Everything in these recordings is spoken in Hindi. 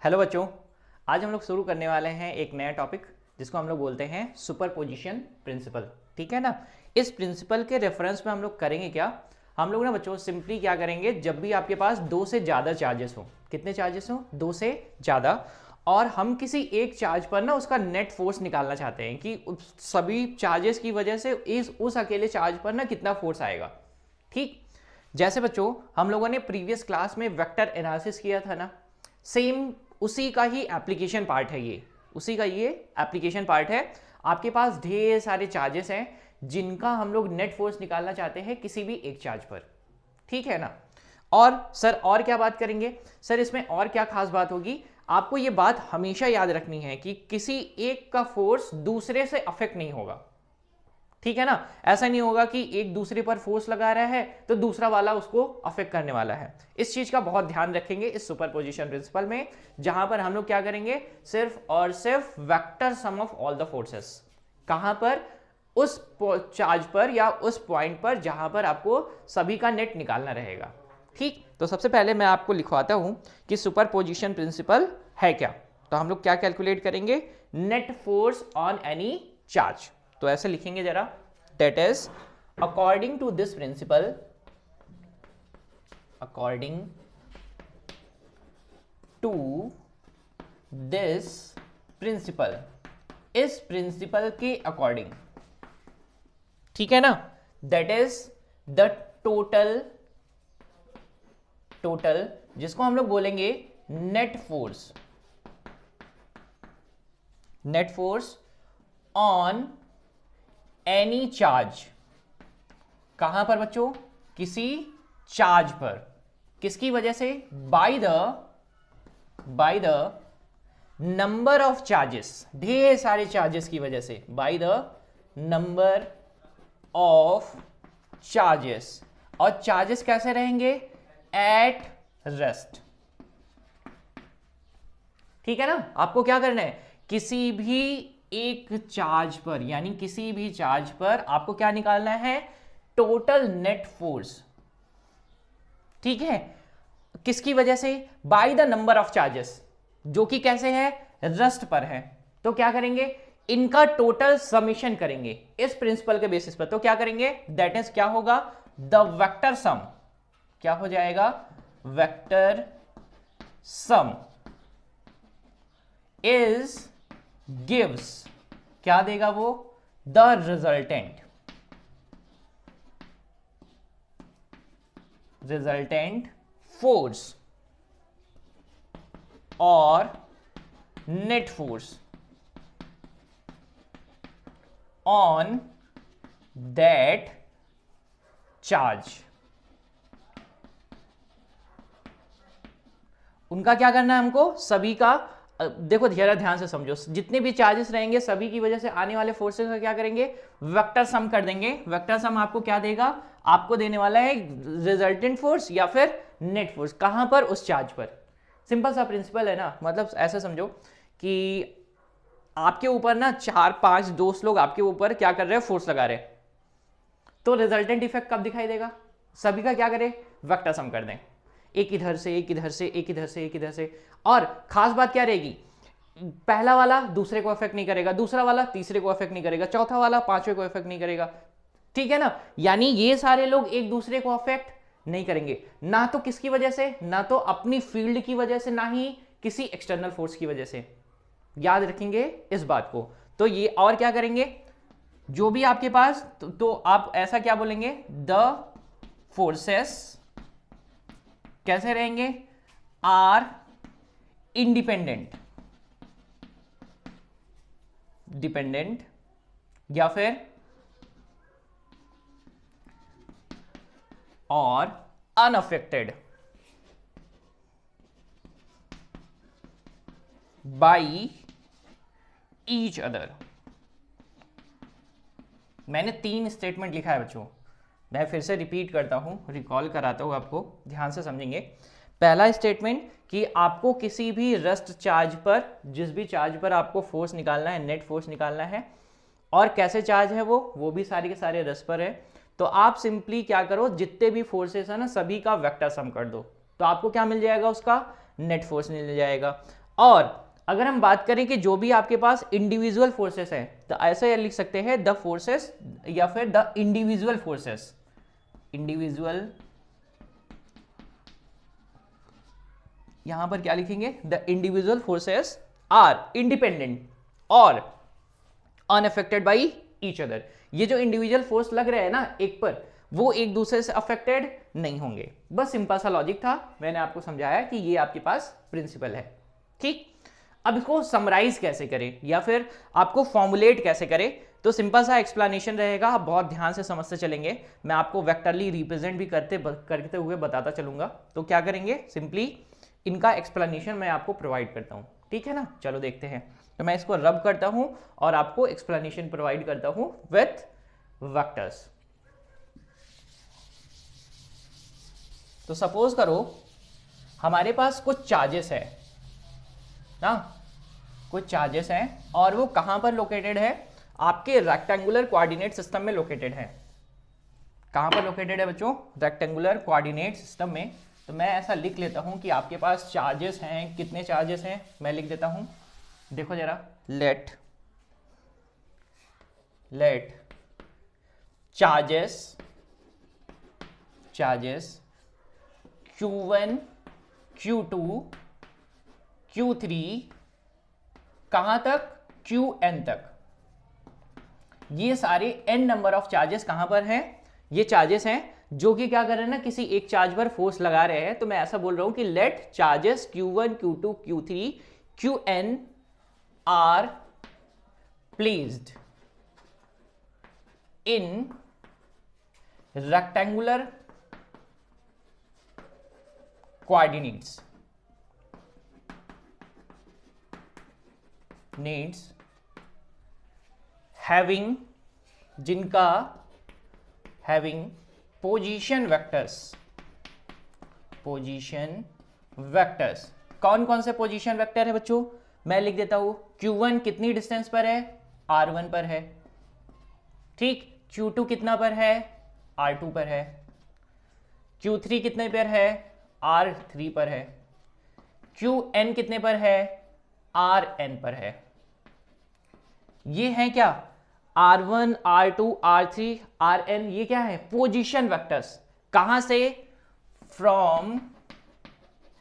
हेलो बच्चों, आज हम लोग शुरू करने वाले हैं एक नया टॉपिक जिसको हम लोग बोलते हैं सुपरपोजिशन प्रिंसिपल। ठीक है ना। इस प्रिंसिपल के रेफरेंस में हम लोग करेंगे क्या, हम लोग ना बच्चों सिंपली क्या करेंगे, जब भी आपके पास दो से ज़्यादा चार्जेस हो, कितने चार्जेस हो, दो से ज़्यादा, और हम किसी एक चार्ज पर ना उसका नेट फोर्स निकालना चाहते हैं कि सभी चार्जेस की वजह से उस अकेले चार्ज पर ना कितना फोर्स आएगा। ठीक, जैसे बच्चों हम लोगों ने प्रीवियस क्लास में वेक्टर एनालिसिस किया था ना, सेम उसी का ही एप्लीकेशन पार्ट है ये, उसी का ये एप्लीकेशन पार्ट है। आपके पास ढेर सारे चार्जेस हैं जिनका हम लोग नेट फोर्स निकालना चाहते हैं किसी भी एक चार्ज पर। ठीक है ना। और सर और क्या बात करेंगे, सर इसमें और क्या खास बात होगी, आपको ये बात हमेशा याद रखनी है कि किसी एक का फोर्स दूसरे से अफेक्ट नहीं होगा। ठीक है ना। ऐसा नहीं होगा कि एक दूसरे पर फोर्स लगा रहा है तो दूसरा वाला उसको अफेक्ट करने वाला है। इस चीज का बहुत ध्यान रखेंगे इस सुपरपोजिशन प्रिंसिपल में, जहां पर हम लोग क्या करेंगे, सिर्फ और सिर्फ vector sum of all the forces. कहां पर, उस चार्ज पर या उस पॉइंट पर जहां पर आपको सभी का नेट निकालना रहेगा। ठीक, तो सबसे पहले मैं आपको लिखवाता हूं कि सुपरपोजिशन प्रिंसिपल है क्या। तो हम लोग क्या कैलकुलेट करेंगे, net force on any charge. तो ऐसे लिखेंगे जरा, that is according to this principle, according to this principle, इस प्रिंसिपल के अकॉर्डिंग, ठीक है ना, दैट इज द टोटल जिसको हम लोग बोलेंगे net force on any charge. कहां पर बच्चों, किसी चार्ज पर, किसकी वजह से, by the number of charges, ढेर सारे चार्जेस की वजह से, by the number of charges. और चार्जेस कैसे रहेंगे, एट रेस्ट। ठीक है ना। आपको क्या करना है, किसी भी एक चार्ज पर, यानी किसी भी चार्ज पर आपको क्या निकालना है, टोटल नेट फोर्स। ठीक है, किसकी वजह से, by the number of charges, जो कि कैसे है, रेस्ट पर है। तो क्या करेंगे, इनका टोटल समेशन करेंगे इस प्रिंसिपल के बेसिस पर। तो क्या करेंगे, दैट इज क्या होगा, द वेक्टर सम, क्या हो जाएगा, वेक्टर सम इज गिव्स, क्या देगा वो, द रिजल्टेंट फोर्स और net force on that charge. उनका क्या करना है हमको, सभी का, देखो जरा ध्यान से समझो, जितने भी चार्जेस रहेंगे सभी की वजह से आने वाले फोर्सेस का क्या करेंगे, वेक्टर सम कर देंगे। वेक्टर सम आपको क्या देगा, आपको देने वाला है रिजल्टेंट फोर्स या फिर नेट फोर्स, कहां पर, उस चार्ज पर। सिंपल सा प्रिंसिपल है ना। मतलब ऐसा समझो कि आपके ऊपर ना 4-5 दोस्त लोग आपके ऊपर क्या कर रहे हैं, फोर्स लगा रहे हैं। तो रिजल्टेंट इफेक्ट कब दिखाई देगा, सभी का क्या करें, वेक्टर सम कर दें, एक इधर से, एक इधर से, एक इधर से, एक इधर से। और खास बात क्या रहेगी, पहला वाला दूसरे को अफेक्ट नहीं करेगा, दूसरा वाला तीसरे को अफेक्ट नहीं करेगा, चौथा वाला पांचवें को अफेक्ट नहीं करेगा। ठीक है ना। यानी ये सारे लोग एक दूसरे को अफेक्ट नहीं करेंगे, ना तो किसकी वजह से, ना तो अपनी फील्ड की वजह से, ना ही किसी एक्सटर्नल फोर्स की वजह से। याद रखेंगे इस बात को। तो ये और क्या करेंगे, जो भी आपके पास, तो आप ऐसा क्या बोलेंगे, द फोर्सेस कैसे रहेंगे, आर डिपेंडेंट या फिर और अनअफेक्टेड बाई ईच अदर। मैंने 3 स्टेटमेंट लिखा है बच्चों, मैं फिर से रिपीट करता हूं, रिकॉल कराता हूं आपको, ध्यान से समझेंगे। पहला स्टेटमेंट कि आपको किसी भी रेस्ट चार्ज पर, जिस भी चार्ज पर आपको फोर्स निकालना है, नेट फोर्स निकालना है, और कैसे चार्ज है वो भी सारे के सारे रेस्ट पर है। तो आप सिंपली क्या करो, जितने भी फोर्सेस है ना सभी का वेक्टर सम कर दो, तो आपको क्या मिल जाएगा, उसका नेट फोर्स मिल जाएगा। और अगर हम बात करें कि जो भी आपके पास इंडिविजुअल फोर्सेस हैं तो ऐसे लिख सकते हैं द फोर्सेस या फिर द इंडिविजुअल फोर्सेस, इंडिविजुअल, यहां पर क्या लिखेंगे, the individual forces are independent और अनअफेक्टेड बाई ईच अदर। ये जो इंडिविजुअल फोर्स लग रहे हैं ना एक पर, वो एक दूसरे से अफेक्टेड नहीं होंगे। बस सिंपल सा लॉजिक था, मैंने आपको समझाया कि ये आपके पास प्रिंसिपल है। ठीक, अब इसको समराइज कैसे करें या फिर आपको फॉर्मुलेट कैसे करें, तो सिंपल सा एक्सप्लेनेशन रहेगा, आप बहुत ध्यान से समझते चलेंगे। मैं आपको वेक्टरली रिप्रेजेंट भी करते हुए बताता चलूंगा। तो क्या करेंगे, सिंपली इनका एक्सप्लेनेशन मैं आपको प्रोवाइड करता हूं, ठीक है ना। चलो देखते हैं। तो मैं इसको रब करता हूं और आपको एक्सप्लेनेशन प्रोवाइड करता हूं विथ वेक्टर्स। तो सपोज करो हमारे पास कुछ चार्जेस है ना, कुछ चार्जेस हैं और वो कहां पर लोकेटेड है, आपके रेक्टेंगुलर कोऑर्डिनेट सिस्टम में लोकेटेड है। कहां पर लोकेटेड है बच्चों, रेक्टेंगुलर कोऑर्डिनेट सिस्टम में। तो मैं ऐसा लिख लेता हूं कि आपके पास चार्जेस हैं, कितने चार्जेस हैं मैं लिख देता हूं, देखो जरा, late charges Q1 Q2 Q3 कहां तक, Qn तक। ये सारे n नंबर ऑफ चार्जेस कहां पर हैं, ये चार्जेस हैं जो कि क्या कर रहे हैं ना, किसी एक चार्ज पर फोर्स लगा रहे हैं। तो मैं ऐसा बोल रहा हूं कि let charges Q1 Q2 Q3 Qn are placed in rectangular coordinates having position vectors। कौन कौन से पोजीशन वेक्टर है बच्चों, मैं लिख देता हूं। Q1 कितनी डिस्टेंस पर है, R1 पर है, ठीक। Q2 कितना पर है, R2 पर है। Q3 कितने पर है, R3 पर है। Qn कितने पर है, Rn पर है। ये है क्या, R1 R2 R3 Rn, ये क्या है, पोजीशन वेक्टर्स। कहां से, फ्रॉम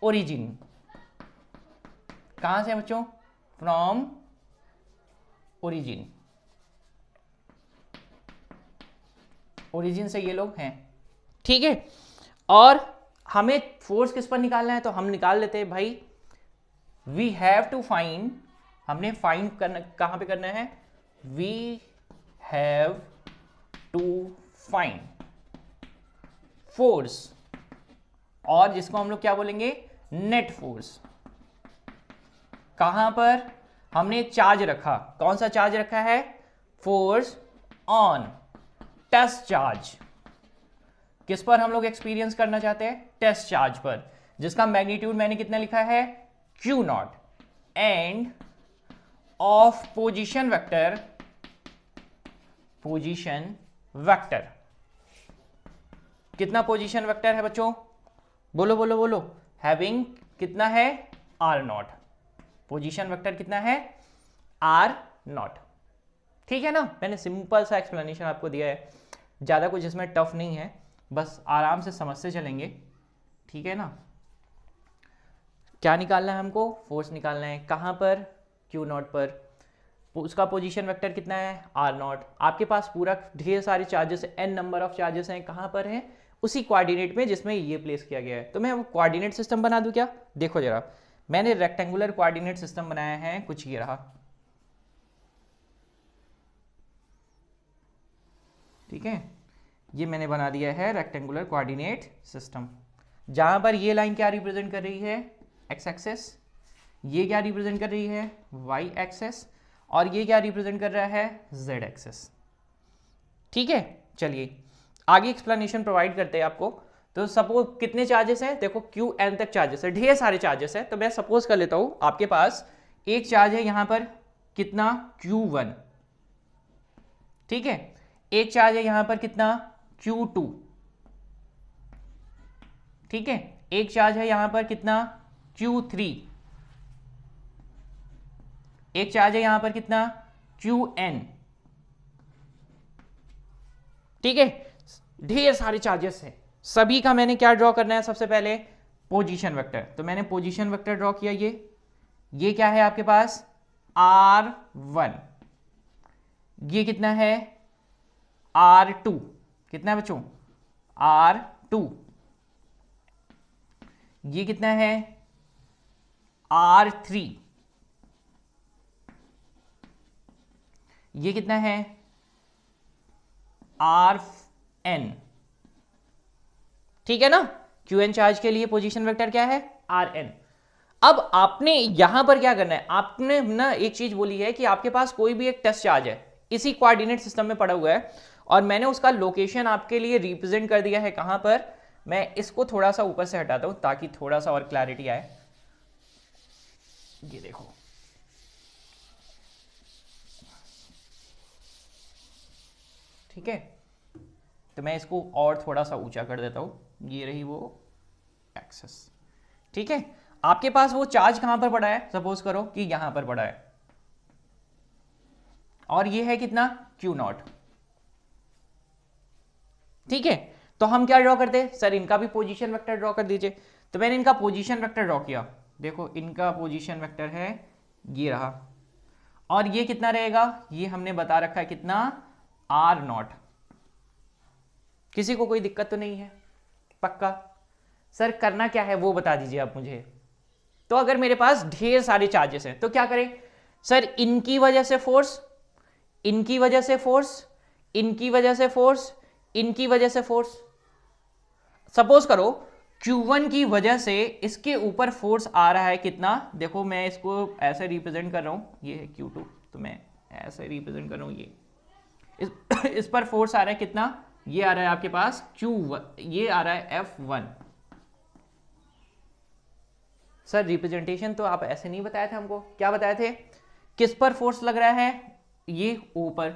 ओरिजिन। कहां से बच्चों, फ्रॉम ओरिजिन। ओरिजिन से ये लोग हैं, ठीक है। और हमें फोर्स किस पर निकालना है, तो हम निकाल लेते हैं भाई, वी हैव टू फाइंड, हमने फाइंड करना कहां पे करना है, we have to find force, और जिसको हम लोग क्या बोलेंगे, नेट फोर्स। कहां पर हमने चार्ज रखा, कौन सा चार्ज रखा है, फोर्स ऑन टेस्ट चार्ज। किस पर हम लोग एक्सपीरियंस करना चाहते हैं, टेस्ट चार्ज पर, जिसका मैग्नीट्यूड मैंने कितना लिखा है, Q0 end of position vector, कितना पोजीशन वेक्टर है बच्चों, बोलो बोलो बोलो, हैविंग कितना है, R0। पोजीशन वेक्टर कितना है, R0, ठीक है ना। मैंने सिंपल सा एक्सप्लेनेशन आपको दिया है, ज्यादा कुछ इसमें टफ नहीं है, बस आराम से समझते चलेंगे, ठीक है ना। क्या निकालना है हमको, फोर्स निकालना है, कहां पर, Q0 पर। उसका पोजीशन वेक्टर कितना है, R0। आपके पास पूरा ढेर सारे charges, n number of charges हैं, कहां पर हैं, उसी कोऑर्डिनेट में जिसमें ये प्लेस किया गया है। तो मैं वो कोऑर्डिनेट सिस्टम बना दूं क्या, देखो जरा, मैंने रेक्टेंगुलर कोऑर्डिनेट सिस्टम बनाया है, कुछ ये रहा, ठीक है। ये मैंने बना दिया है रेक्टेंगुलर कोऑर्डिनेट सिस्टम, जहां पर ये लाइन क्या रिप्रेजेंट कर रही है, एक्स एक्सेस, ये क्या रिप्रेजेंट कर रही है, वाई एक्सेस, और ये क्या रिप्रेजेंट कर रहा है, जेड एक्सेस, ठीक है। चलिए आगे एक्सप्लेनेशन प्रोवाइड करते हैं आपको। तो सपोज कितने चार्जेस हैं, देखो Qn तक चार्जेस है, ढेर सारे चार्जेस है। तो मैं सपोज कर लेता हूं आपके पास एक चार्ज है यहां पर, कितना, Q1, ठीक है। एक चार्ज है यहां पर कितना, Q2, ठीक है। एक चार्ज है यहां पर कितना, Q3, एक चार्ज है यहां पर कितना, Qn, ठीक है, ढेर सारे चार्जेस हैं, सभी का मैंने क्या ड्रॉ करना है, सबसे पहले पोजीशन वेक्टर। तो मैंने पोजीशन वेक्टर ड्रॉ किया, ये क्या है आपके पास, R1, ये कितना है, R2, कितना है बच्चों, R2, ये कितना है, R3, ये कितना है, Rn, ठीक है ना। Qn चार्ज के लिए पोजीशन वेक्टर क्या है, Rn। अब आपने यहां पर क्या करना है, आपने ना एक चीज बोली है कि आपके पास कोई भी एक टेस्ट चार्ज है, इसी कोऑर्डिनेट सिस्टम में पड़ा हुआ है, और मैंने उसका लोकेशन आपके लिए रिप्रेजेंट कर दिया है कहां पर, मैं इसको थोड़ा सा ऊपर से हटाता हूं ताकि थोड़ा सा और क्लैरिटी आए। ये देखो, ठीक है, तो मैं इसको और थोड़ा सा ऊंचा कर देता हूं, ये रही वो एक्सेस, ठीक है। आपके पास वो चार्ज कहां पर पड़ा है, सपोज करो कि यहां पर पड़ा है, और ये है कितना, Q0, ठीक है। तो हम क्या ड्रॉ करते हैं, सर इनका भी पोजीशन वेक्टर ड्रॉ कर दीजिए। तो मैंने इनका पोजीशन वेक्टर ड्रॉ किया, देखो इनका पोजीशन वेक्टर है ये रहा, और ये कितना रहेगा, ये हमने बता रखा है कितना, R0। किसी को कोई दिक्कत तो नहीं है, पक्का। सर करना क्या है वो बता दीजिए आप मुझे। तो अगर मेरे पास ढेर सारे चार्जेस हैं तो क्या करें, सर इनकी वजह से फोर्स, इनकी वजह से फोर्स, इनकी वजह से फोर्स, इनकी वजह से फोर्स। सपोज करो Q1 की वजह से इसके ऊपर फोर्स आ रहा है कितना, देखो मैं इसको ऐसे रिप्रेजेंट कर रहा हूं, ये है Q2, तो मैं ऐसे रिप्रेजेंट कर रहा हूं, ये इस पर फोर्स आ रहा है कितना, ये आ रहा है आपके पास Q1, ये आ रहा है F1। सर रिप्रेजेंटेशन तो आप ऐसे नहीं बताए थे हमको, क्या बताए थे, किस पर फोर्स लग रहा है, ये ऊपर,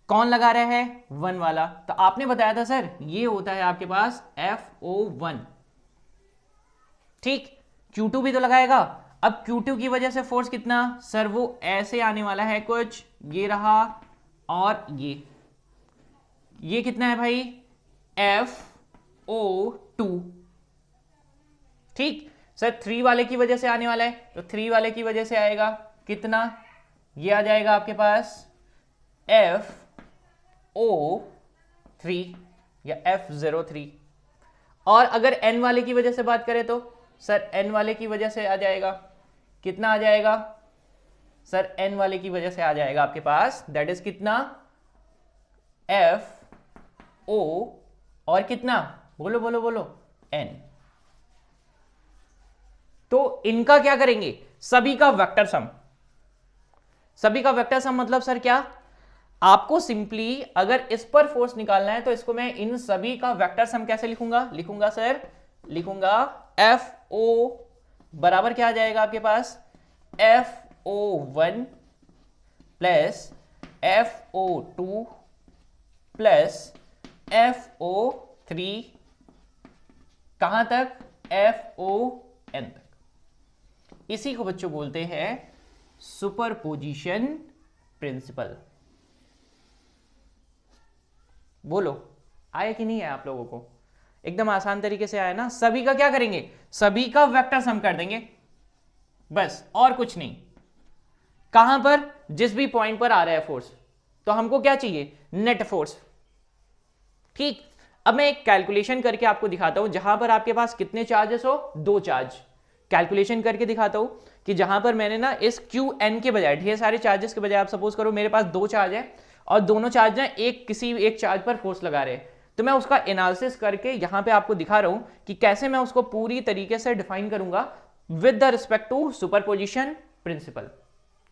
कौन लगा रहा है, 1 वाला, तो आपने बताया था सर ये होता है आपके पास FO1, ठीक। Q2 भी तो लगाएगा, अब Q2 की वजह से फोर्स कितना, सर वो ऐसे आने वाला है कुछ, ये रहा, और ये कितना है भाई, FO2, ठीक। सर 3 वाले की वजह से आने वाला है, तो 3 वाले की वजह से आएगा कितना, ये आ जाएगा आपके पास FO3 या F03। और अगर n वाले की वजह से बात करें तो सर n वाले की वजह से आ जाएगा कितना, आ जाएगा सर n वाले की वजह से आ जाएगा आपके पास, दैट इज कितना, FO और कितना, बोलो बोलो बोलो, n। तो इनका क्या करेंगे, सभी का वेक्टर सम, सभी का वेक्टर सम मतलब सर क्या, आपको सिंपली अगर इस पर फोर्स निकालना है तो इसको मैं इन सभी का वेक्टर सम कैसे लिखूंगा, लिखूंगा सर, लिखूंगा FO बराबर क्या आ जाएगा आपके पास, FO1 plus FO2 plus FO3, कहां तक, FON तक। इसी को बच्चों बोलते हैं सुपरपोजिशन प्रिंसिपल। बोलो आया कि नहीं है आप लोगों को, एकदम आसान तरीके से आया ना। सभी का क्या करेंगे, सभी का वेक्टर सम कर देंगे, बस और कुछ नहीं। कहां पर, जिस भी पॉइंट पर आ रहा है फोर्स, तो हमको क्या चाहिए, नेट फोर्स, ठीक। अब मैं एक कैलकुलेशन करके आपको दिखाता हूं, जहां पर आपके पास कितने चार्जेस हो, 2 चार्ज, कैलकुलेशन करके दिखाता हूं कि जहां पर मैंने ना इस Qn के बजाय, ढेर सारे चार्जेस के बजाय, आप सपोज करो मेरे पास 2 चार्ज है और दोनों चार्ज ना किसी एक चार्ज पर फोर्स लगा रहे हैं, तो मैं उसका एनालिसिस करके यहां पे आपको दिखा रहा हूं कि कैसे मैं उसको पूरी तरीके से डिफाइन करूंगा with the respect to superposition principle,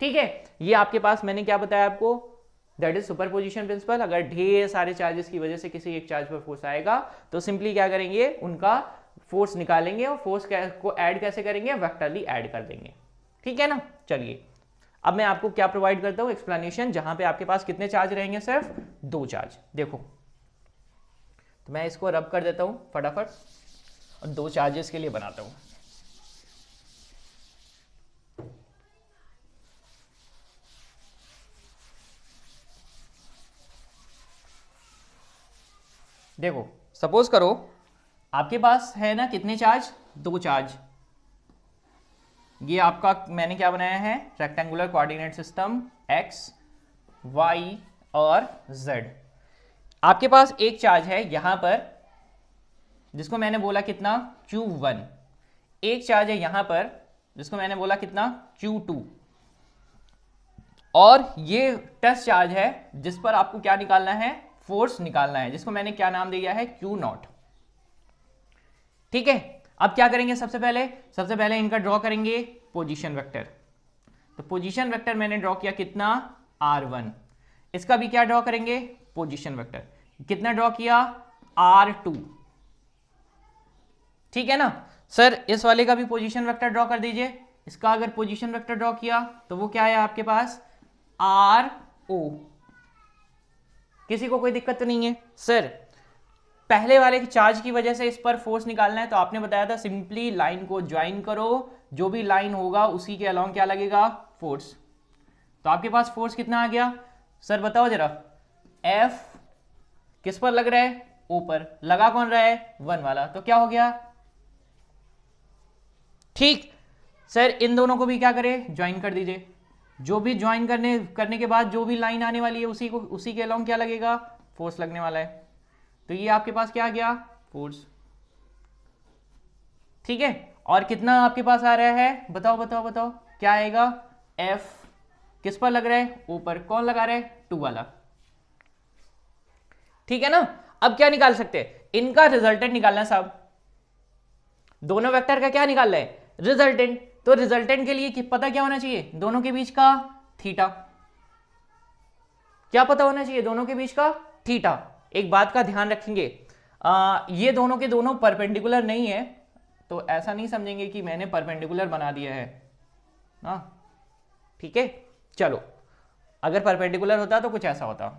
ठीक है। ये आपके पास मैंने क्या बताया आपको, दैट इज सुपरपोजिशन प्रिंसिपल। अगर ढेर सारे चार्जेस की वजह से किसी एक चार्ज पर फोर्स आएगा तो सिंपली क्या करेंगे, उनका फोर्स निकालेंगे और फोर्स को ऐड कैसे करेंगे, वेक्टरली ऐड कर देंगे, ठीक है ना। चलिए अब मैं आपको क्या प्रोवाइड करता हूं, एक्सप्लेनेशन, जहां पे आपके पास कितने चार्ज रहेंगे, सिर्फ 2 चार्ज। देखो तो मैं इसको रब कर देता हूं फटाफट और 2 चार्जेस के लिए बनाता हूं। देखो सपोज करो आपके पास है ना कितने चार्ज, 2 चार्ज। ये आपका मैंने क्या बनाया है, rectangular coordinate system x y और z। आपके पास एक चार्ज है यहां पर जिसको मैंने बोला कितना q1, एक चार्ज है यहां पर जिसको मैंने बोला कितना q2, और ये टेस्ट चार्ज है जिस पर आपको क्या निकालना है, फोर्स निकालना है, जिसको मैंने क्या नाम दिया है Q0। ठीक है, अब क्या करेंगे, सबसे पहले इनका ड्रॉ करेंगे पोजीशन वेक्टर। तो पोजीशन वेक्टर मैंने ड्रॉ किया कितना R1, इसका भी क्या ड्रॉ करेंगे पोजीशन वेक्टर, कितना ड्रॉ किया R2। ठीक है ना सर, इस वाले का भी पोजीशन वेक्टर ड्रॉ कर दीजिए। इसका अगर पोजीशन वेक्टर ड्रॉ किया तो वो क्या है आपके पास RO। किसी को कोई दिक्कत तो नहीं है सर? पहले वाले के चार्ज की वजह से इस पर फोर्स निकालना है, तो आपने बताया था सिंपली लाइन को ज्वाइन करो, जो भी लाइन होगा उसी के अलोंग क्या लगेगा, फोर्स। तो आपके पास फोर्स कितना आ गया सर, बताओ जरा। F किस पर लग रहा है, O पर। लगा कौन रहा है, 1 वाला, तो क्या हो गया, ठीक सर। इन दोनों को भी क्या करें, ज्वाइन कर दीजिए। जो भी ज्वाइन करने के बाद जो भी लाइन आने वाली है उसी के अलोंग क्या लगेगा, फोर्स लगने वाला है। तो ये आपके पास क्या आ गया, फोर्स। ठीक है, और कितना आपके पास आ रहा है, बताओ क्या आएगा, F किस पर लग रहा है, ऊपर। कौन लगा रहा है, 2 वाला। ठीक है ना। अब क्या निकाल सकते हैं, इनका रिजल्टेंट निकालना साहब। दोनों वेक्टर का क्या निकालना है, रिजल्टेंट। तो रिजल्टेंट के लिए पता क्या होना चाहिए, दोनों के बीच का थीटा। क्या पता होना चाहिए, दोनों के बीच का थीटा। एक बात का ध्यान रखेंगे, ये दोनों के दोनों परपेंडिकुलर नहीं है, तो ऐसा नहीं समझेंगे कि मैंने परपेंडिकुलर बना दिया है ना। ठीक है, चलो, अगर परपेंडिकुलर होता तो कुछ ऐसा होता।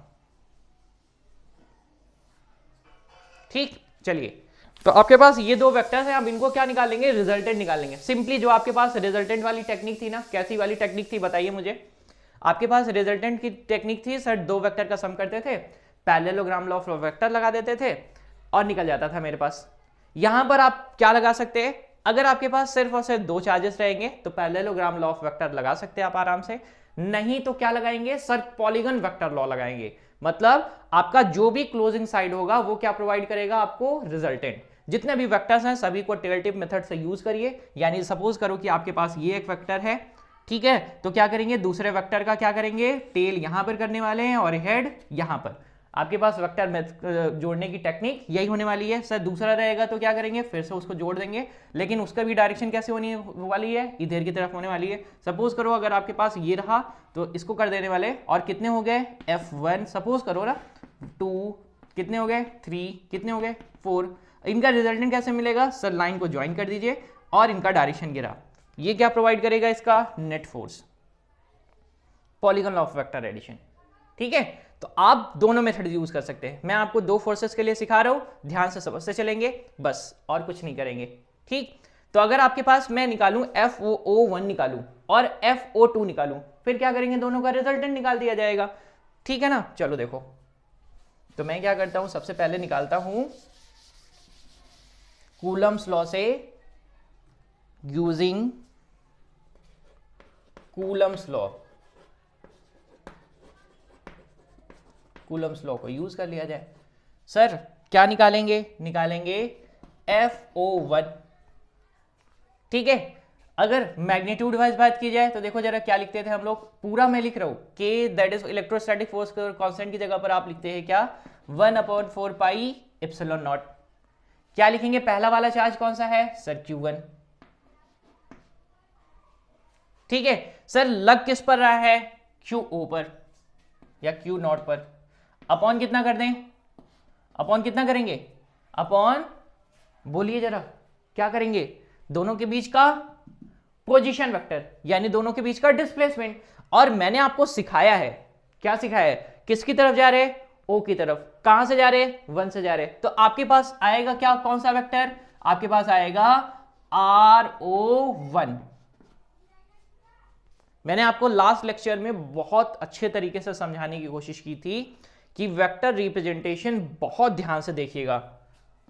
ठीक, चलिए, तो आपके पास ये 2 वेक्टर्स हैं, अब इनको क्या निकालेंगे, रिजल्टेंट निकालेंगे। सिंपली जो आपके पास रिजल्टेंट वाली टेक्निक थी ना, कैसी वाली टेक्निक थी बताइए मुझे। आपके पास रिजल्टेंट की टेक्निक थी सर, 2 वेक्टर का सम करते थे, पैरेललोग्राम लॉ ऑफ वेक्टर लगा देते थे और निकल जाता था मेरे पास। यहां पर आप क्या लगा सकते हैं, अगर आपके पास सिर्फ और सिर्फ 2 चार्जेस रहेंगे तो पैरेललोग्राम लॉ ऑफ वेक्टर लगा सकते हैं आप आराम से। नहीं तो क्या लगाएंगे सर, पॉलीगन वेक्टर लॉ लगाएंगे। मतलब आपका जो भी क्लोजिंग साइड होगा वो क्या प्रोवाइड करेगा आपको, रिजल्टेंट। जितने भी वेक्टर्स हैं सभी को टेल टिप मेथड से यूज करिए। यानी सपोज करो कि आपके पास ये एक वेक्टर है, ठीक है, तो क्या करेंगे, दूसरे वेक्टर का क्या करेंगे, टेल यहां पर करने वाले हैं और हेड यहां पर। आपके पास वेक्टर जोड़ने की टेक्निक यही होने वाली है। सर दूसरा रहेगा तो क्या करेंगे, फिर से उसको जोड़ देंगे, लेकिन उसका भी डायरेक्शन कैसे होने वाली है, इधर की तरफ होने वाली है। सपोज करो अगर आपके पास ये रहा तो इसको कर देने वाले, और कितने हो गए, F1 सपोज करो ना, 2 कितने हो गए, 3 कितने हो गए, 4। इनका रिजल्टेंट कैसे मिलेगा सर, लाइन को ज्वाइन कर दीजिए और इनका डायरेक्शन गिरा। ये क्या प्रोवाइड करेगा, इसका net force, polygon law of vector addition. ठीक है, तो आप दोनों मेथड यूज कर सकते हैं। मैं आपको 2 फोर्सेस के लिए सिखा रहा हूं, ध्यान से समझते चलेंगे बस, और कुछ नहीं करेंगे। ठीक, तो अगर आपके पास मैं निकालूं FOO1 निकालूं और FO2 निकालूं, फिर क्या करेंगे, दोनों का रिजल्टेंट निकाल दिया जाएगा। ठीक है ना, चलो देखो, तो मैं क्या करता हूं, सबसे पहले निकालता हूं कूलम्स लॉ से, using Coulomb's law. Coulomb's law को यूज कर लिया जाए। सर क्या निकालेंगे, FO1। ठीक है, अगर मैग्नीट्यूड वाइज बात की जाए तो देखो जरा क्या लिखते थे हम लोग, पूरा मैं लिख रहा हूं, K that is electrostatic force constant की जगह पर आप लिखते हैं क्या, 1/4 पाई एप्सिलॉन नॉट। क्या लिखेंगे, पहला वाला चार्ज कौन सा है सर, Q1। ठीक है सर, लग किस पर रहा है, QO पर या Q0 पर। अपॉन कितना कर दें, अपॉन कितना करेंगे, अपॉन बोलिए जरा क्या करेंगे, दोनों के बीच का पोजीशन वेक्टर, यानी दोनों के बीच का डिस्प्लेसमेंट। और मैंने आपको सिखाया है, क्या सिखाया है, किसकी तरफ जा रहे, O की तरफ। कहां से जा रहे, 1 से जा रहे। तो आपके पास आएगा क्या, कौन सा वेक्टर, आपके पास आएगा RO1। मैंने आपको लास्ट लेक्चर में बहुत अच्छे तरीके से समझाने की कोशिश की थी कि वेक्टर रिप्रेजेंटेशन बहुत ध्यान से देखिएगा।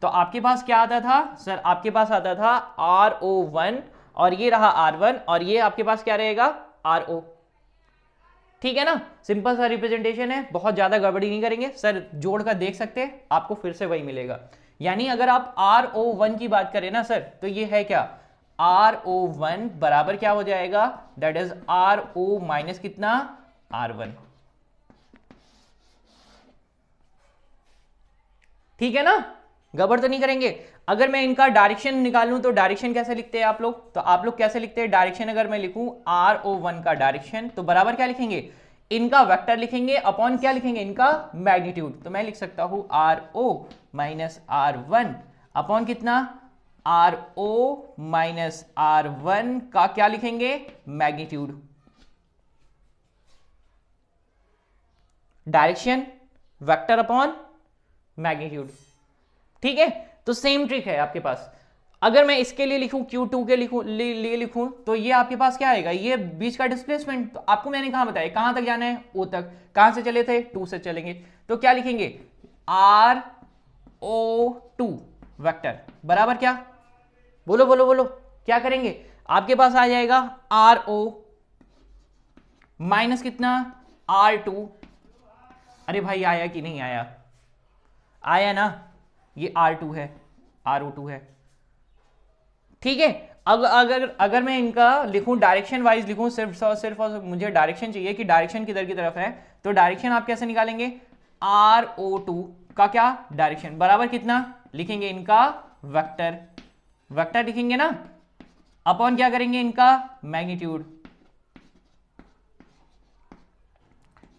तो आपके पास क्या आता था सर, आपके पास आता था RO1 और ये रहा R1 और ये आपके पास क्या रहेगा RO। ठीक है ना, सिंपल सा रिप्रेजेंटेशन है, बहुत ज्यादा गड़बड़ी नहीं करेंगे सर, जोड़ कर देख सकते हैं आपको फिर से वही मिलेगा। यानी अगर आप RO1 की बात करें ना सर, तो ये है क्या RO1 बराबर क्या हो जाएगा, दैट इज RO माइनस कितना R1। ठीक है ना, गड़बड़ तो नहीं करेंगे। अगर मैं इनका डायरेक्शन निकालूं तो डायरेक्शन कैसे लिखते हैं आप लोग, तो आप लोग कैसे लिखते हैं डायरेक्शन, अगर मैं लिखूं RO1 का डायरेक्शन तो बराबर क्या लिखेंगे, इनका वेक्टर लिखेंगे अपॉन क्या लिखेंगे, इनका मैग्नीट्यूड। तो मैं लिख सकता हूं RO माइनस R1 अपॉन कितना RO माइनस R1 का क्या लिखेंगे magnitude. Direction vector upon magnitude. ठीक है, तो सेम ट्रिक है आपके पास। अगर मैं इसके लिए लिखूं Q2 के लिए लिखूं तो ये आपके पास क्या आएगा, ये बीच का डिस्प्लेसमेंट। तो आपको मैंने कहां बताया कहां तक जाना है, O तक। कहां से चले थे, 2 से चलेंगे। तो क्या लिखेंगे RO2 वेक्टर बराबर क्या, बोलो बोलो बोलो, क्या करेंगे, आपके पास आ जाएगा RO माइनस कितना R2। अरे भाई आया कि नहीं आया, आया ना, ये R2 है, RO2 है। ठीक है, अगर मैं इनका लिखूं डायरेक्शन वाइज लिखूं, सिर्फ और मुझे डायरेक्शन चाहिए कि डायरेक्शन किधर की तरफ है, तो डायरेक्शन आप कैसे निकालेंगे, RO2 का क्या डायरेक्शन बराबर कितना लिखेंगे, इनका वेक्टर, वेक्टर लिखेंगे ना, अपॉन क्या करेंगे, इनका मैग्नीट्यूड।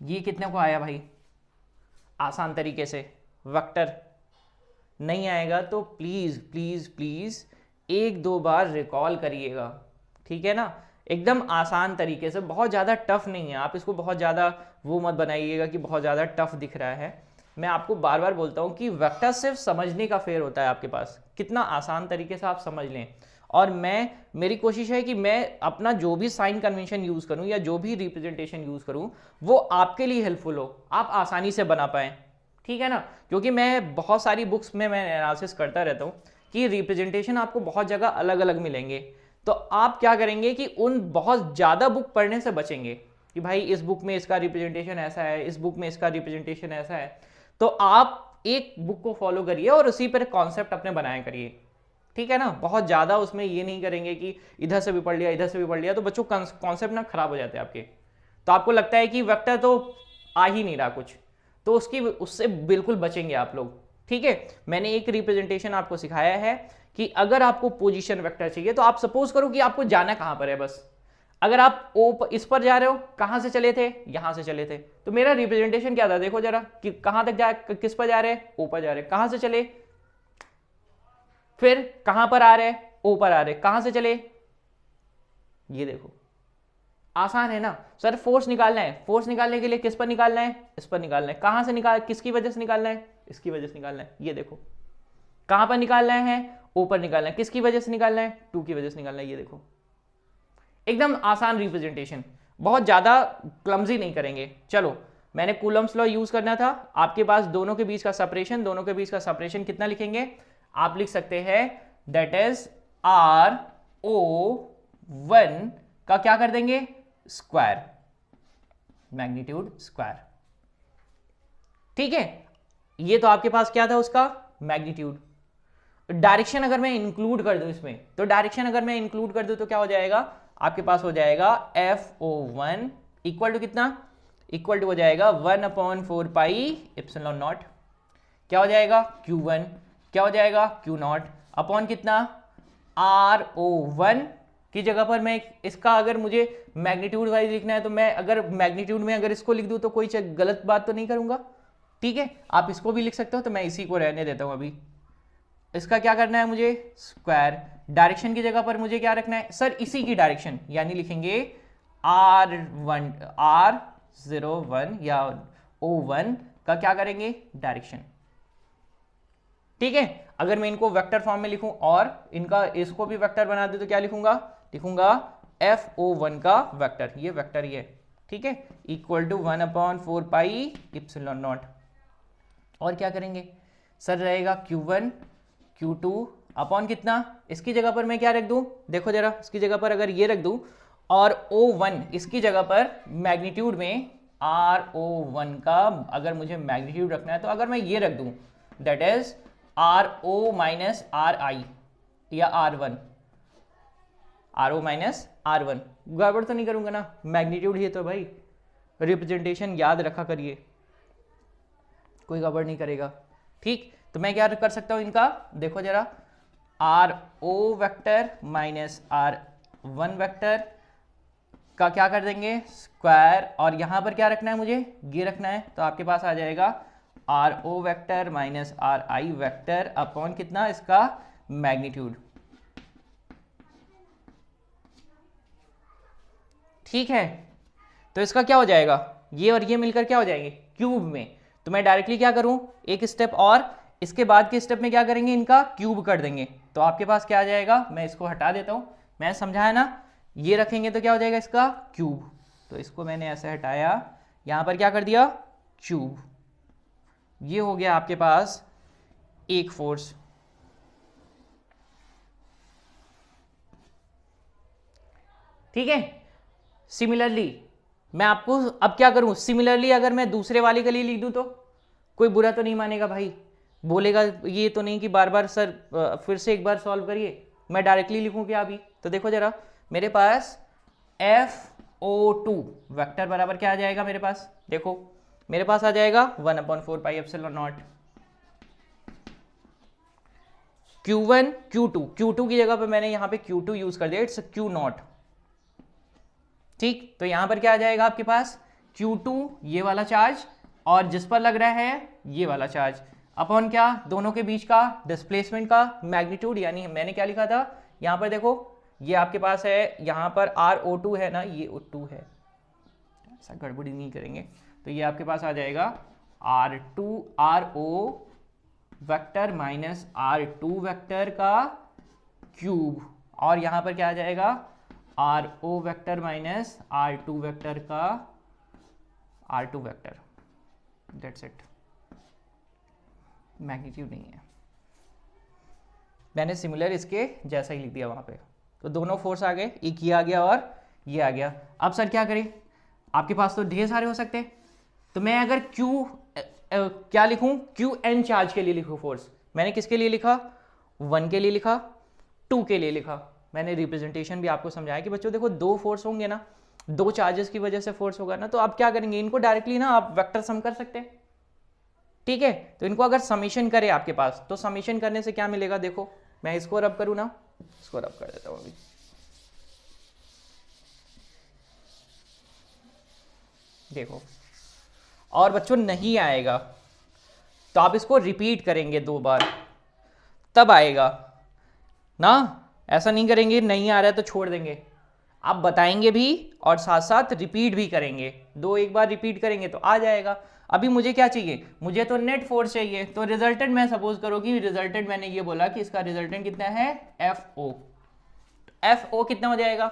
ये कितने को आया भाई, आसान तरीके से। वेक्टर नहीं आएगा तो प्लीज प्लीज प्लीज एक दो बार रिकॉल करिएगा। ठीक है ना, एकदम आसान तरीके से, बहुत ज़्यादा टफ नहीं है। आप इसको बहुत ज़्यादा वो मत बनाइएगा कि बहुत ज़्यादा टफ दिख रहा है। मैं आपको बार बार बोलता हूँ कि वेक्टर सिर्फ समझने का फेर होता है आपके पास, कितना आसान तरीके से आप समझ लें। और मेरी कोशिश है कि मैं अपना जो भी साइन कन्वेंशन यूज़ करूँ या जो भी रिप्रेजेंटेशन यूज़ करूँ वो आपके लिए हेल्पफुल हो, आप आसानी से बना पाएँ। ठीक है ना, क्योंकि मैं बहुत सारी बुक्स में मैं एनालिसिस करता रहता हूँ कि रिप्रेजेंटेशन आपको बहुत जगह अलग अलग मिलेंगे। तो आप क्या करेंगे कि उन बहुत ज़्यादा बुक पढ़ने से बचेंगे कि भाई इस बुक में इसका रिप्रेजेंटेशन ऐसा है, इस बुक में इसका रिप्रेजेंटेशन ऐसा है। तो आप एक बुक को फॉलो करिए और उसी पर कॉन्सेप्ट अपने बनाया करिए। ठीक है ना, बहुत ज़्यादा उसमें ये नहीं करेंगे कि इधर से भी पढ़ लिया इधर से भी पढ़ लिया, तो बच्चों कॉन्सेप्ट ना खराब हो जाते हैं आपके। तो आपको लगता है कि वेक्टर तो आ ही नहीं रहा कुछ, तो उससे बिल्कुल बचेंगे आप लोग। ठीक है, मैंने एक रिप्रेजेंटेशन आपको सिखाया है कि अगर आपको पोजीशन वेक्टर चाहिए तो आप सपोज करो कि आपको जाना कहां पर है, बस अगर आप इस पर जा रहे हो, कहां से चले थे, यहां से चले थे, तो मेरा रिप्रेजेंटेशन क्या था, देखो जरा कि कहां तक जा, किस पर जा रहे हैं, ऊपर जा रहे, कहां से चले, फिर कहां पर आ रहे, ऊपर आ रहे, कहां से चले, ये देखो आसान है ना सर। फोर्स निकालना है, फोर्स निकालने के लिए किस पर निकालना है, इस पर निकालना है। कहां से निकाल, किसकी वजह से निकालना है, इसकी वजह से निकालना है। ये देखो कहां पर निकालना है, ऊपर निकालना है। किसकी वजह से निकालना है, 2 की वजह से निकालना है। ये देखो एकदम आसान रिप्रेजेंटेशन, बहुत ज्यादा क्लमजी नहीं करेंगे। चलो, मैंने कूलम्स लॉ यूज करना था, आपके पास दोनों के बीच का सेपरेशन, दोनों के बीच का सेपरेशन कितना लिखेंगे, आप लिख सकते हैं दैट इज RO1 का क्या कर देंगे स्क्वायर, मैग्नीट्यूड स्क्वायर। ठीक है, ये तो आपके पास क्या था उसका मैग्नीट्यूड। डायरेक्शन अगर मैं इंक्लूड कर दूं इसमें, तो डायरेक्शन अगर मैं इंक्लूड कर दूं तो क्या हो जाएगा, आपके पास हो जाएगा FO1 इक्वल टू कितना, इक्वल टू हो जाएगा 1/4 पाई एप्सिलॉन नॉट। क्या हो जाएगा Q1, क्या हो जाएगा Q0 अपॉन कितना RO1 की जगह पर मैं इसका अगर मुझे मैग्नीट्यूड वाइज लिखना है तो मैं अगर मैग्नीट्यूड में अगर इसको लिख दूं तो कोई गलत बात तो नहीं करूंगा। ठीक है, आप इसको भी लिख सकते हो, तो मैं इसी को रहने देता हूं। अभी इसका क्या करना है मुझे स्क्वायर, डायरेक्शन की जगह पर मुझे क्या रखना है सर, इसी की डायरेक्शन, यानी लिखेंगे R01 या O1 का क्या करेंगे डायरेक्शन। ठीक है, अगर मैं इनको वेक्टर फॉर्म में लिखूं और इनका इसको भी वेक्टर बना दे तो क्या लिखूंगा, लिखूंगा FO1 का वेक्टर, ये वेक्टर ही है। ठीक है, equal to 1/4 pi epsilon naught. और क्या करेंगे सर, रहेगा Q1 Q2 अपॉन कितना, इसकी जगह पर मैं क्या रख दूं, देखो जरा इसकी जगह पर अगर ये रख दूं और O1 इसकी जगह पर मैग्नीट्यूड में RO1 का अगर मुझे मैग्नीट्यूड रखना है तो अगर मैं ये रख दूं that is RO minus RI या R1, RO माइनस R1, गड़बड़ तो नहीं करूंगा ना, मैग्नीट्यूड ही तो भाई, रिप्रेजेंटेशन याद रखा करिए, कोई गड़बड़ नहीं करेगा। ठीक, तो मैं क्या कर सकता हूं इनका, देखो जरा RO vector minus R1 vector का क्या कर देंगे स्क्वायर, और यहां पर क्या रखना है मुझे, ये रखना है, तो आपके पास आ जाएगा RO vector minus RI vector upon कितना, इसका मैग्नीट्यूड। ठीक है, तो इसका क्या हो जाएगा, ये और ये मिलकर क्या हो जाएंगे क्यूब में, तो मैं डायरेक्टली क्या करूं, एक स्टेप और इसके बाद के स्टेप में क्या करेंगे, इनका क्यूब कर देंगे, तो आपके पास क्या आ जाएगा, मैं इसको हटा देता हूं, मैं समझाया ना, ये रखेंगे तो क्या हो जाएगा इसका क्यूब, तो इसको मैंने ऐसे हटाया, यहां पर क्या कर दिया क्यूब, ये हो गया आपके पास एक फोर्स। ठीक है, सिमिलरली मैं आपको अब क्या करूं, सिमिलरली अगर मैं दूसरे वाले के लिए लिख दूं तो कोई बुरा तो नहीं मानेगा भाई, बोलेगा ये तो नहीं कि बार बार सर फिर से एक बार सॉल्व करिए, मैं डायरेक्टली लिखूं क्या अभी, तो देखो जरा मेरे पास FO2 वेक्टर बराबर क्या आ जाएगा मेरे पास, देखो मेरे पास आ जाएगा 1/4 pi epsilon not Q1 Q2 की जगह पे मैंने यहां पे Q2 यूज कर दिया, इट्स Q0। ठीक, तो यहां पर क्या आ जाएगा आपके पास Q2 ये वाला चार्ज और जिस पर लग रहा है ये वाला चार्ज अपॉन क्या, दोनों के बीच का डिस्प्लेसमेंट का मैग्नीट्यूड, यानी मैंने क्या लिखा था यहां पर देखो, ये आपके पास है यहां पर RO2 है ना, ये O2 है, ऐसा गड़बड़ी नहीं करेंगे, तो ये आपके पास आ जाएगा RO vector minus R2 vector का क्यूब, और यहां पर क्या आ जाएगा RO vector minus R2 vector का R2 vector, that's it, magnitude नहीं है, मैंने सिमिलर इसके जैसा ही लिख दिया वहां पे, तो दोनों फोर्स आ गए, एक ये आ गया और ये आ गया। अब सर क्या करें, आपके पास तो ढेर सारे हो सकते हैं, तो मैं अगर क्या लिखूं, QN चार्ज के लिए लिखूं फोर्स, मैंने किसके लिए लिखा 1 के लिए लिखा, 2 के लिए लिखा, मैंने रिप्रेजेंटेशन भी आपको समझाया कि बच्चों देखो दो फोर्स होंगे ना, दो चार्जेस की वजह से फोर्स होगा ना, तो आप क्या करेंगे, इनको डायरेक्टली ना आप वेक्टर सम कर सकते हैं। ठीक है, तो इनको अगर समीशन करे आपके पास, तो समीशन करने से क्या मिलेगा, देखो मैं इसको रब करूं ना, इसको रब कर देता हूं अभी, देखो, और बच्चों नहीं आएगा तो आप इसको रिपीट करेंगे 2 बार तब आएगा ना, ऐसा नहीं करेंगे नहीं आ रहा है तो छोड़ देंगे, आप बताएंगे भी और साथ साथ रिपीट भी करेंगे, 1 बार रिपीट करेंगे तो आ जाएगा। अभी मुझे क्या चाहिए, मुझे तो नेट फोर्स चाहिए, तो रिजल्टेंट मैं सपोज करो कि रिजल्टेंट मैंने ये बोला कि इसका रिजल्टेंट कितना है FO कितना हो जाएगा,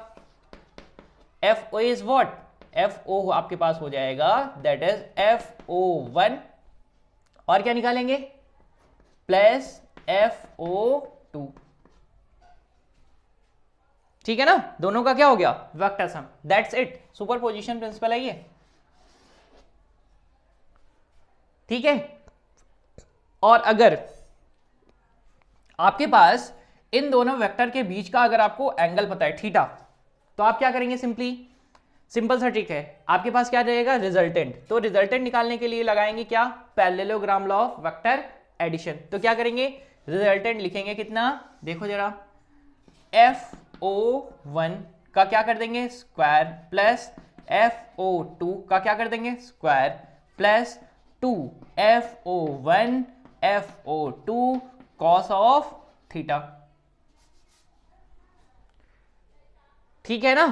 FO इज व्हाट, FO आपके पास हो जाएगा दैट इज FO1 और क्या निकालेंगे प्लस FO2, ठीक है ना, दोनों का क्या हो गया vector sum, that's it, superposition principle है ये। ठीक है, और अगर आपके पास इन दोनों वेक्टर के बीच का अगर आपको एंगल पता है थीटा, तो आप क्या करेंगे, सिंपल सा ट्रिक है, आपके पास क्या रहेगा रिजल्टेंट, तो रिजल्टेंट निकालने के लिए लगाएंगे क्या parallelogram law of vector addition, तो क्या करेंगे रिजल्टेंट लिखेंगे कितना, देखो जरा FO1 का क्या कर देंगे स्क्वायर प्लस FO2 का क्या कर देंगे square plus 2 FO1 FO2 cos of theta, ठीक है ना,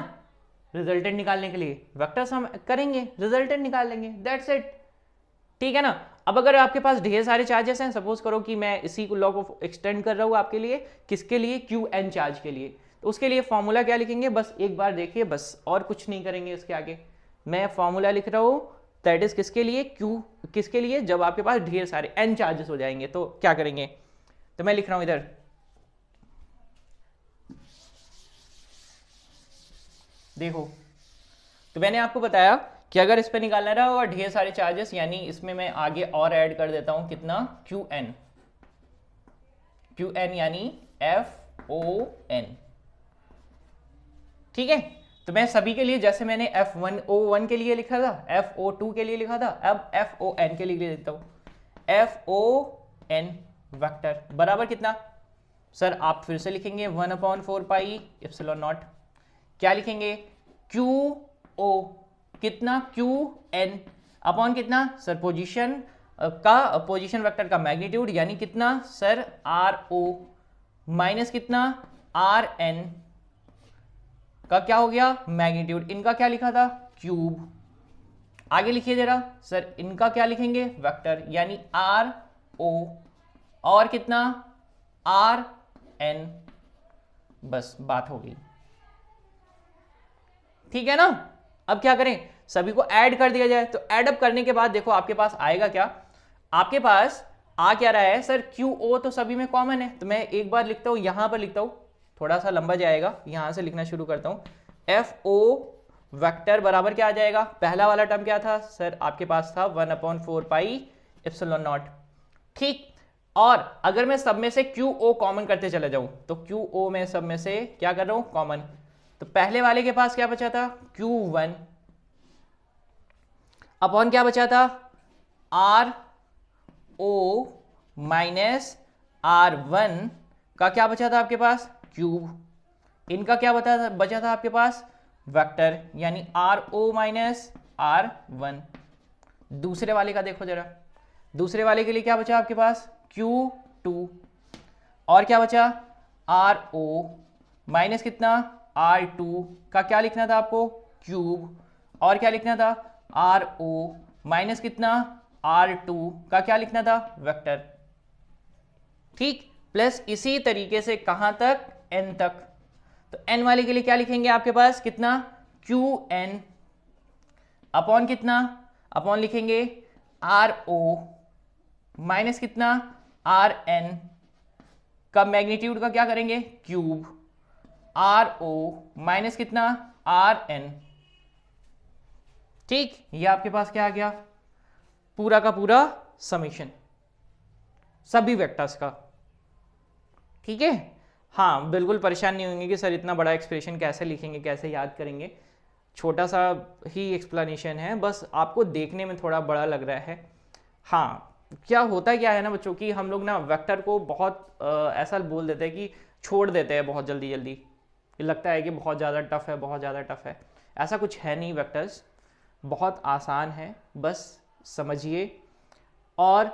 रिजल्टेंट निकालने के लिए वेक्टर सम करेंगे, रिजल्टेंट निकाल लेंगे, दैट्स इट। ठीक है ना, अब अगर आपके पास ढेर सारे चार्जेस हैं, सपोज करो कि मैं इसी को लॉ को एक्सटेंड कर रहा हूं आपके लिए, किसके लिए QN चार्ज के लिए, तो उसके लिए फॉर्मूला क्या लिखेंगे, बस एक बार देखिए, बस और कुछ नहीं करेंगे इसके आगे, मैं फॉर्मूला लिख रहा हूं दैट इज किसके लिए, क्यू किसके लिए, जब आपके पास ढेर सारे n चार्जेस हो जाएंगे तो क्या करेंगे। तो मैं लिख रहा हूं इधर, देखो तो मैंने आपको बताया कि अगर इस पे निकालना रहा और ढेर सारे चार्जेस, यानी इसमें मैं आगे और ऐड कर देता हूं कितना, Qn, Qn यानी FON, ठीक है। तो मैं सभी के लिए जैसे मैंने F1O1 के लिए लिखा था, FO2 के लिए लिखा था, अब FON के लिए लिखता हूं, FON वेक्टर बराबर कितना, सर आप फिर से लिखेंगे 1/4 पाई एप्सिलॉन नॉट, क्या लिखेंगे, QO कितना, QN अपॉन कितना, सर पोजीशन का, पोजीशन वेक्टर का मैग्नीट्यूड यानी कितना सर RO, माइनस कितना RN का क्या हो गया मैग्नीट्यूड, इनका क्या लिखा था क्यूब। आगे लिखिए जरा सर, इनका क्या लिखेंगे वेक्टर यानी RO और कितना RN, बस बात हो गई, ठीक है ना। अब क्या करें, सभी को ऐड कर दिया जाए, तो ऐड अप करने के बाद देखो आपके पास आएगा क्या, आपके पास आ क्या रहा है सर, QO तो सभी में कॉमन है, तो मैं एक बार लिखता हूं, यहां पर लिखता हूं, थोड़ा सा लंबा जाएगा, यहां से लिखना शुरू करता हूं। FO वेक्टर बराबर क्या आ जाएगा, पहला वाला टर्म क्या था सर, आपके पास था 1/4 पाई एप्सिलॉन नॉट, ठीक। और अगर मैं सब में से QO कॉमन करते चले जाऊं, तो QO में सब में से क्या कर रहा हूं कॉमन, तो पहले वाले के पास क्या बचा था Q1 अपॉन क्या बचा था RO माइनस R1 का क्या बचा था आपके पास क्यूब, इनका क्या बचा था आपके पास वेक्टर यानी RO माइनस R1। दूसरे वाले का देखो जरा, दूसरे वाले के लिए क्या बचा आपके पास Q2 और क्या बचा RO माइनस कितना R2 का क्या लिखना था आपको क्यूब, और क्या लिखना था RO माइनस कितना R2 का क्या लिखना था वेक्टर, ठीक। प्लस इसी तरीके से कहां तक n तक, तो n वाले के लिए क्या लिखेंगे आपके पास कितना Qn अपॉन कितना, अपॉन लिखेंगे RO माइनस कितना Rn का मैग्नीट्यूड का क्या करेंगे क्यूब, RO माइनस कितना Rn, ठीक। ये आपके पास क्या आ गया, पूरा का पूरा समीशन सभी वेक्टर्स का, ठीक है। हाँ बिल्कुल परेशान नहीं होंगे कि सर इतना बड़ा एक्सप्रेशन कैसे लिखेंगे, कैसे याद करेंगे, छोटा सा ही एक्सप्लेनेशन है, बस आपको देखने में थोड़ा बड़ा लग रहा है। हाँ क्या होता क्या है ना बच्चों की, हम लोग ना वेक्टर को बहुत ऐसा बोल देते हैं कि छोड़ देते हैं बहुत जल्दी जल्दी, लगता है कि बहुत ज़्यादा टफ है, बहुत ज़्यादा टफ है, ऐसा कुछ है नहीं, वेक्टर्स बहुत आसान है, बस समझिए और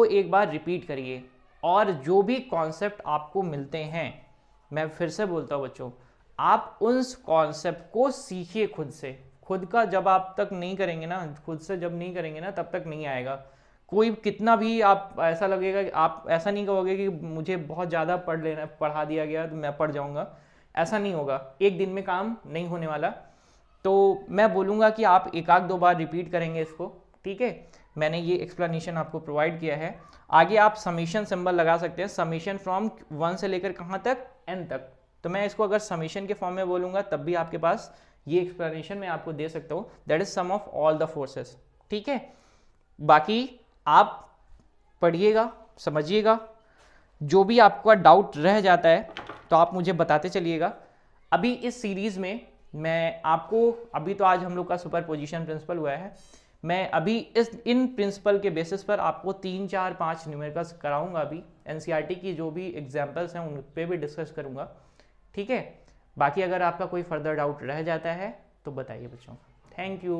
एक बार रिपीट करिए, और जो भी कॉन्सेप्ट आपको मिलते हैं, मैं फिर से बोलता हूँ बच्चों, आप उस कॉन्सेप्ट को सीखिए खुद से, खुद का जब आप तक नहीं करेंगे ना, खुद से जब नहीं करेंगे ना तब तक नहीं आएगा। कोई कितना भी आप ऐसा लगेगा कि आप ऐसा नहीं कहोगे कि मुझे बहुत ज़्यादा पढ़ा दिया गया तो मैं पढ़ जाऊँगा, ऐसा नहीं होगा, एक दिन में काम नहीं होने वाला। तो मैं बोलूँगा कि आप एक आध दो बार रिपीट करेंगे इसको, ठीक है। मैंने ये एक्सप्लेनेशन आपको प्रोवाइड किया है, आगे आप समीशन सिंबल लगा सकते हैं, समीशन फ्रॉम 1 से लेकर कहाँ तक n तक, तो मैं इसको अगर समीशन के फॉर्म में बोलूँगा तब भी आपके पास ये एक्सप्लेनेशन मैं आपको दे सकता हूँ, that is sum of all the forces, ठीक है। बाकी आप पढ़िएगा, समझिएगा, जो भी आपका डाउट रह जाता है तो आप मुझे बताते चलिएगा। अभी इस सीरीज़ में मैं आपको, अभी तो आज हम लोग का सुपर पोजिशन प्रिंसिपल हुआ है, मैं अभी इन प्रिंसिपल के बेसिस पर आपको 3, 4, 5 न्यूमेरिकल्स कराऊंगा, अभी एनसीईआरटी की जो भी एग्जाम्पल्स हैं उन पे भी डिस्कस करूंगा, ठीक है। बाकी अगर आपका कोई फर्दर डाउट रह जाता है तो बताइए बच्चों। Thank you.